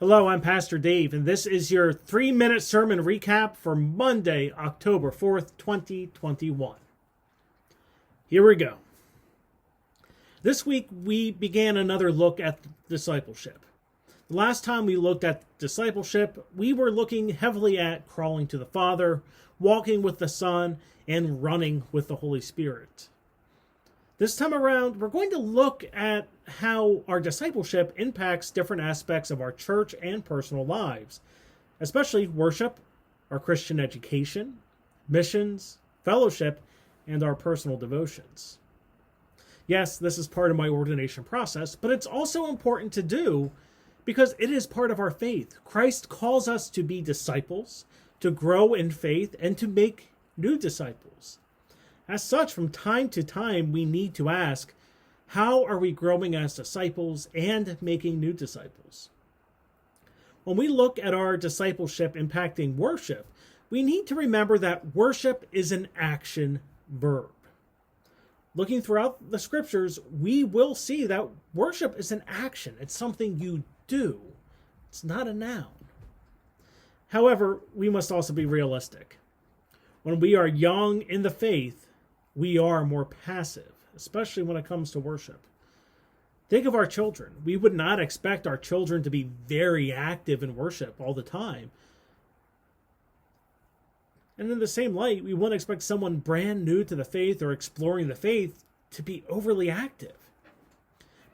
Hello, I'm Pastor Dave, and this is your 3-minute sermon recap for Monday, October 4th, 2021. Here we go. This week, we began another look at discipleship. The last time we looked at discipleship, we were looking heavily at crawling to the Father, walking with the Son, and running with the Holy Spirit. This time around, we're going to look at how our discipleship impacts different aspects of our church and personal lives, especially worship, our Christian education, missions, fellowship, and our personal devotions. Yes, this is part of my ordination process, but it's also important to do because it is part of our faith. Christ calls us to be disciples, to grow in faith, and to make new disciples. As such, from time to time, we need to ask, how are we growing as disciples and making new disciples? When we look at our discipleship impacting worship, we need to remember that worship is an action verb. Looking throughout the scriptures, we will see that worship is an action. It's something you do. It's not a noun. However, we must also be realistic. When we are young in the faith, we are more passive, especially when it comes to worship. Think of our children. We would not expect our children to be very active in worship all the time. And in the same light, we wouldn't expect someone brand new to the faith or exploring the faith to be overly active.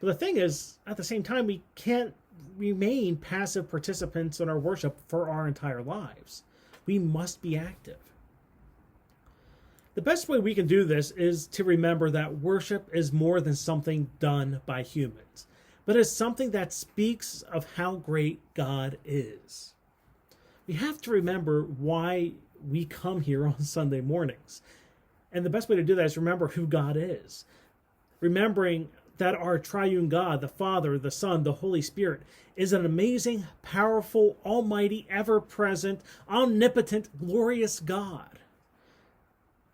But the thing is, at the same time, we can't remain passive participants in our worship for our entire lives. We must be active. The best way we can do this is to remember that worship is more than something done by humans, but is something that speaks of how great God is. We have to remember why we come here on Sunday mornings. And the best way to do that is remember who God is. Remembering that our triune God, the Father, the Son, the Holy Spirit, is an amazing, powerful, almighty, ever-present, omnipotent, glorious God.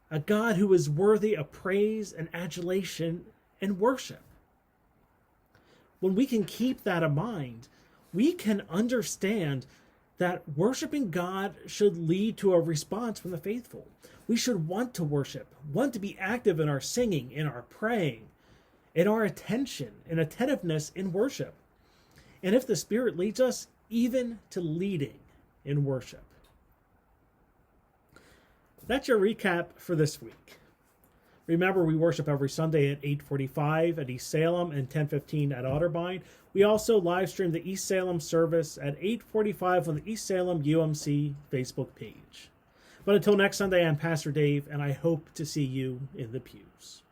A God who is worthy of praise and adulation and worship. When we can keep that in mind, we can understand that worshiping God should lead to a response from the faithful. We should want to worship, want to be active in our singing, in our praying, in our attention and attentiveness in worship. And if the Spirit leads us, even to leading in worship. That's your recap for this week. Remember, we worship every Sunday at 8:45 at East Salem and 10:15 at Otterbein. We also live stream the East Salem service at 8:45 on the East Salem UMC Facebook page. But until next Sunday, I'm Pastor Dave, and I hope to see you in the pews.